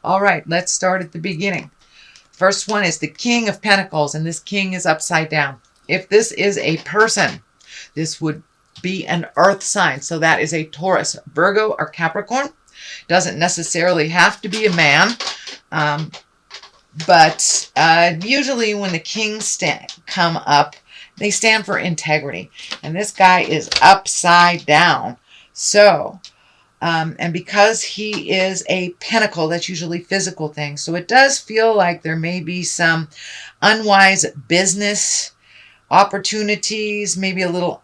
All right, let's start at the beginning. First one is the King of Pentacles, and this king is upside down. If this is a person, this would be an earth sign. So that is a Taurus, Virgo, or Capricorn. Doesn't necessarily have to be a man. But usually when the kings come up, they stand for integrity. And this guy is upside down. So, and because he is a pentacle, that's usually physical things. So it does feel like there may be some unwise business opportunities, maybe a little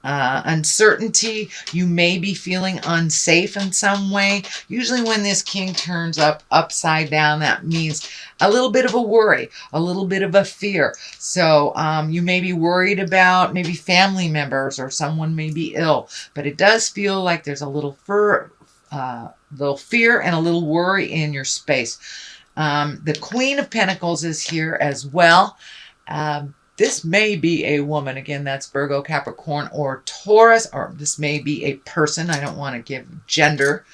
uncertainty. You may be feeling unsafe in some way. Usually when this king turns up upside down, that means a little bit of a worry, a little bit of a fear. So you may be worried about maybe family members or someone may be ill, but it does feel like there's a little fear and a little worry in your space. The Queen of Pentacles is here as well. This may be a woman. Again, that's Virgo, Capricorn, or Taurus, or this may be a person. I don't want to give gender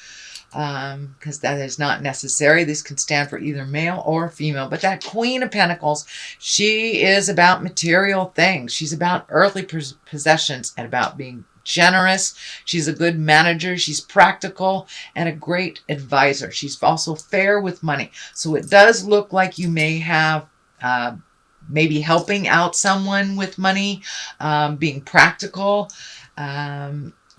because that is not necessary. This can stand for either male or female. But that Queen of Pentacles, she is about material things. She's about earthly possessions and about being generous. She's a good manager. She's practical and a great advisor. She's also fair with money. So it does look like you may have maybe helping out someone with money, being practical,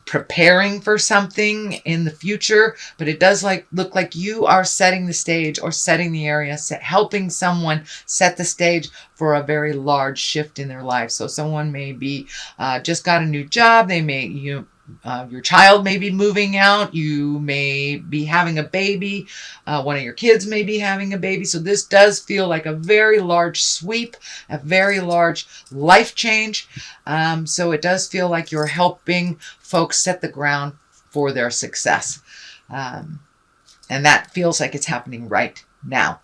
preparing for something in the future. But it does look like you are setting the stage or setting the area, helping someone set the stage for a very large shift in their life. So someone may be just got a new job. They may, your child may be moving out. You may be having a baby. One of your kids may be having a baby. So this does feel like a very large sweep, a very large life change. So it does feel like you're helping folks set the ground for their success. And that feels like it's happening right now.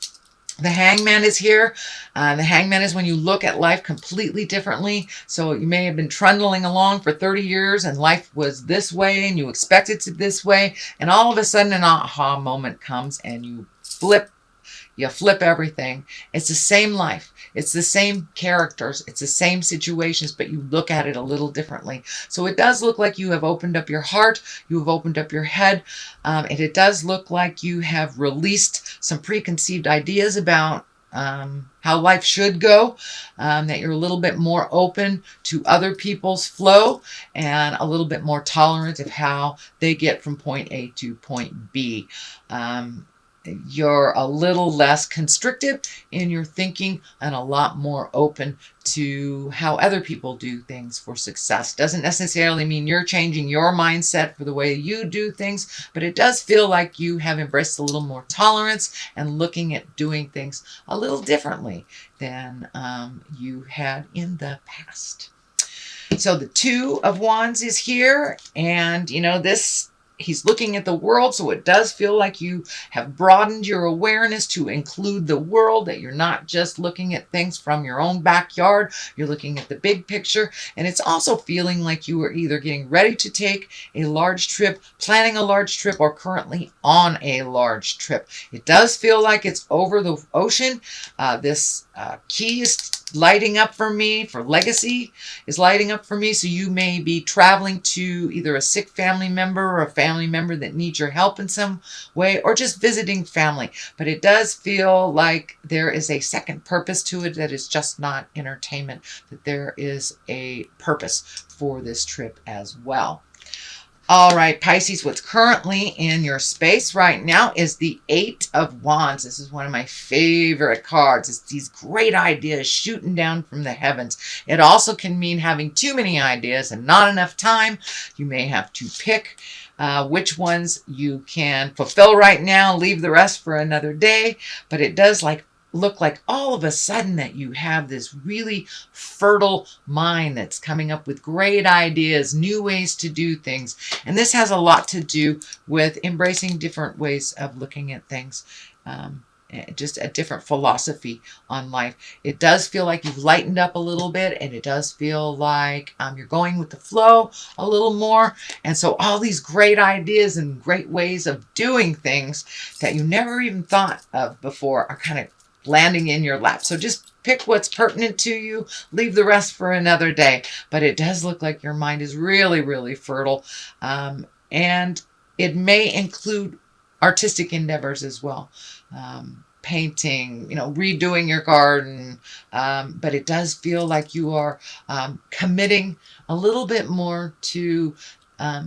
The Hangman is here. The Hangman is when you look at life completely differently. So you may have been trundling along for 30 years and life was this way and you expected it this way. And all of a sudden an aha moment comes and you flip everything. It's the same life. It's the same characters. It's the same situations, but you look at it a little differently. So it does look like you have opened up your heart. You have opened up your head. And it does look like you have released some preconceived ideas about how life should go, that you're a little bit more open to other people's flow and a little bit more tolerant of how they get from point A to point B. You're a little less constrictive in your thinking and a lot more open to how other people do things for success. Doesn't necessarily mean you're changing your mindset for the way you do things, but it does feel like you have embraced a little more tolerance and looking at doing things a little differently than you had in the past. So the Two of Wands is here, and he's looking at the world, so it does feel like you have broadened your awareness to include the world, that you're not just looking at things from your own backyard, you're looking at the big picture. And it's also feeling like you are either getting ready to take a large trip, planning a large trip, or currently on a large trip. It does feel like it's over the ocean. This key is lighting up for me, for legacy is lighting up for me. So you may be traveling to either a sick family member or a family member that needs your help in some way, or just visiting family. But it does feel like there is a second purpose to it, that is just not entertainment, that there is a purpose for this trip as well. All right, Pisces, what's currently in your space right now is the Eight of Wands. This is one of my favorite cards. It's these great ideas shooting down from the heavens. It also can mean having too many ideas and not enough time. You may have to pick which ones you can fulfill right now, leave the rest for another day. But it does look like all of a sudden that you have this really fertile mind that's coming up with great ideas, new ways to do things. And this has a lot to do with embracing different ways of looking at things. just a different philosophy on life. It does feel like you've lightened up a little bit, and it does feel like you're going with the flow a little more. And so all these great ideas and great ways of doing things that you never even thought of before are kind of landing in your lap. So just pick what's pertinent to you, leave the rest for another day. But it does look like your mind is really, really fertile. And it may include artistic endeavors as well. Painting, redoing your garden. But it does feel like you are committing a little bit more to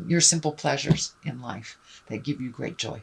your simple pleasures in life that give you great joy.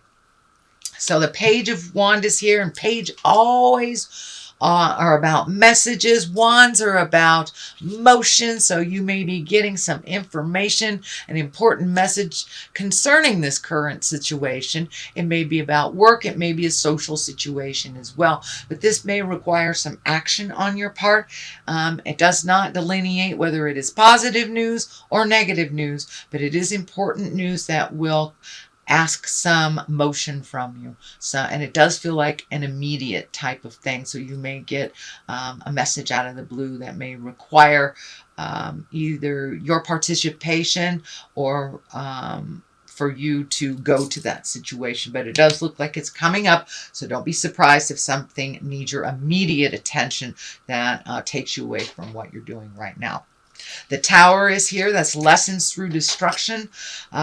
So the Page of Wands is here, and Page always are about messages. Wands are about motion, so you may be getting some information, an important message concerning this current situation. It may be about work, it may be a social situation as well, but this may require some action on your part. It does not delineate whether it is positive news or negative news, but it is important news that will ask some motion from you. And it does feel like an immediate type of thing. So you may get a message out of the blue that may require either your participation or for you to go to that situation. But it does look like it's coming up. So don't be surprised if something needs your immediate attention that takes you away from what you're doing right now. The Tower is here. That's lessons through destruction.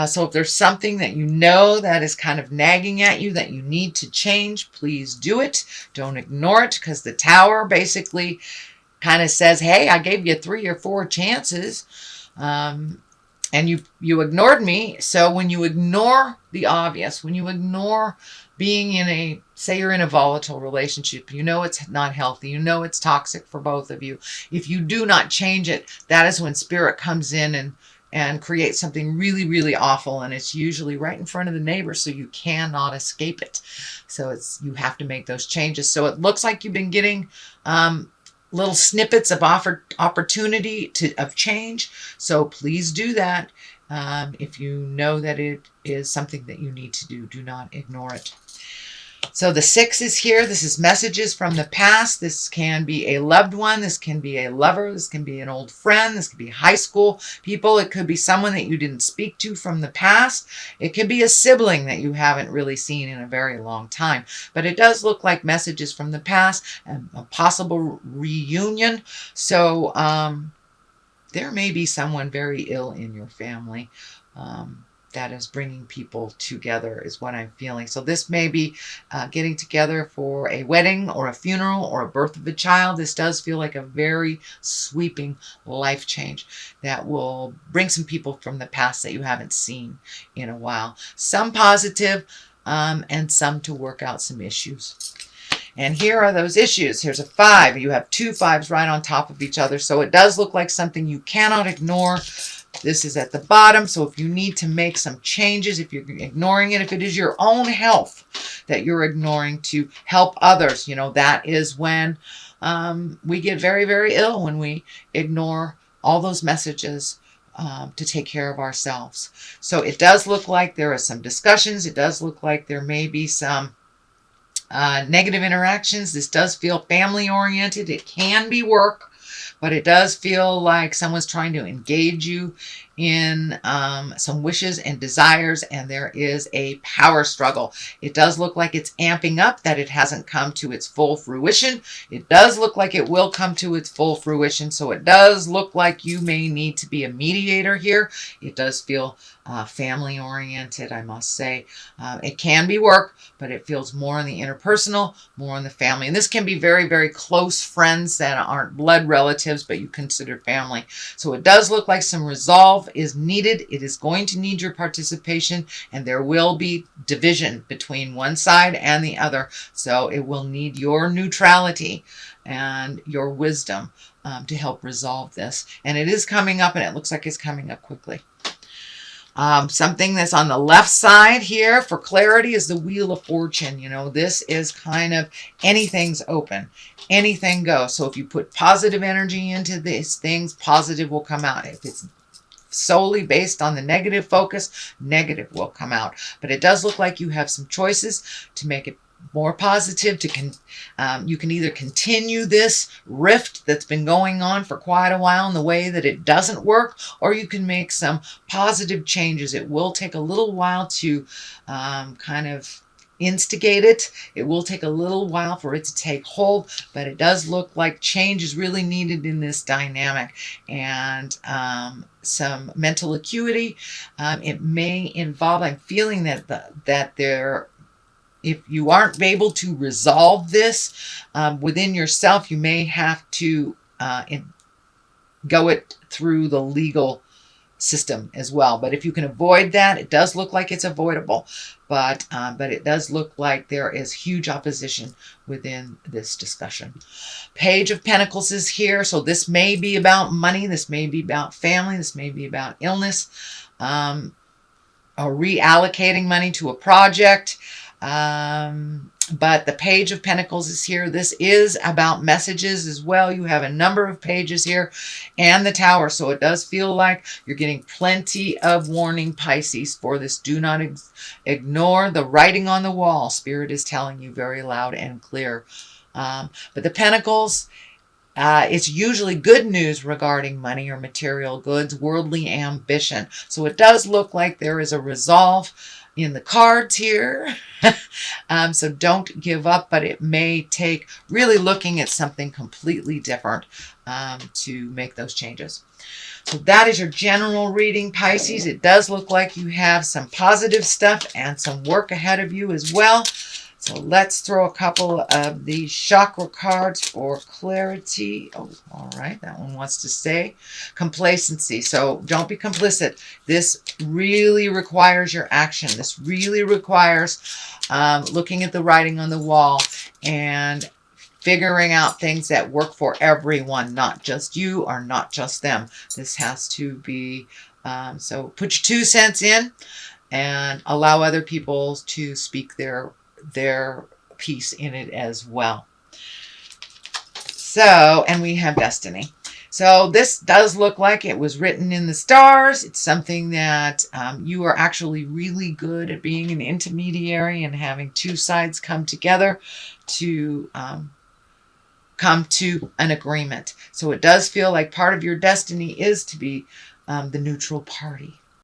So if there's something that you know that is kind of nagging at you that you need to change, please do it. Don't ignore it, because the Tower basically kind of says, hey, I gave you 3 or 4 chances and you ignored me. So when you ignore the obvious, when you ignore being in say you're in a volatile relationship, you know it's not healthy, you know it's toxic for both of you. If you do not change it, that is when Spirit comes in and creates something really, really awful. And it's usually right in front of the neighbor, so you cannot escape it. So you have to make those changes. So it looks like you've been getting little snippets of opportunity of change. So please do that. If you know that it is something that you need to do, do not ignore it. So the 6 is here. This is messages from the past. This can be a loved one. This can be a lover. This can be an old friend. This could be high school people. It could be someone that you didn't speak to from the past. It could be a sibling that you haven't really seen in a very long time. But it does look like messages from the past and a possible reunion. So there may be someone very ill in your family. That is bringing people together is what I'm feeling. So this may be getting together for a wedding or a funeral or a birth of a child. This does feel like a very sweeping life change that will bring some people from the past that you haven't seen in a while. Some positive and some to work out some issues. And here are those issues. Here's a 5. You have 2 5s right on top of each other. So it does look like something you cannot ignore. This is at the bottom. So if you need to make some changes, if you're ignoring it, if it is your own health that you're ignoring to help others, that is when we get very, very ill, when we ignore all those messages to take care of ourselves. So it does look like there are some discussions. It does look like there may be some negative interactions. This does feel family oriented. It can be work, but it does feel like someone's trying to engage you in some wishes and desires, and there is a power struggle. It does look like it's amping up, that it hasn't come to its full fruition. It does look like it will come to its full fruition, so it does look like you may need to be a mediator here. It does feel family oriented, I must say. It can be work, but it feels more on the interpersonal, more on the family. And this can be very, very close friends that aren't blood relatives, but you consider family. So it does look like some resolve is needed. It is going to need your participation, and there will be division between one side and the other. So it will need your neutrality and your wisdom to help resolve this. And it is coming up, and it looks like it's coming up quickly. Something that's on the left side here for clarity is the Wheel of Fortune. This is kind of anything's open, anything goes. So if you put positive energy into these things, positive will come out. If it's solely based on the negative focus, negative will come out. But it does look like you have some choices to make it more positive you can either continue this rift that's been going on for quite a while in the way that it doesn't work, or you can make some positive changes. It will take a little while to kind of instigate it. It will take a little while for it to take hold, but it does look like change is really needed in this dynamic, and some mental acuity. It may involve, I'm feeling that there, if you aren't able to resolve this within yourself, you may have to go it through the legal system as well. But if you can avoid that, it does look like it's avoidable. But it does look like there is huge opposition within this discussion. Page of Pentacles is here. So this may be about money. This may be about family. This may be about illness. Or reallocating money to a project. But the Page of Pentacles is here. This is about messages as well. You have a number of pages here and the Tower. So it does feel like you're getting plenty of warning, Pisces, for this. Do not ignore the writing on the wall. Spirit is telling you very loud and clear. But the Pentacles, it's usually good news regarding money or material goods, worldly ambition. So it does look like there is a resolve in the cards here. So don't give up, but it may take really looking at something completely different to make those changes. So that is your general reading, Pisces. It does look like you have some positive stuff and some work ahead of you as well. So let's throw a couple of these chakra cards for clarity. Oh, all right. That one wants to say complacency. So don't be complicit. This really requires your action. This really requires looking at the writing on the wall and figuring out things that work for everyone, not just you or not just them. This has to be, so put your 2 cents in and allow other people to speak their piece in it as well. So, and we have destiny. So this does look like it was written in the stars. It's something that you are actually really good at being an intermediary and having 2 sides come together to come to an agreement. So it does feel like part of your destiny is to be the neutral party.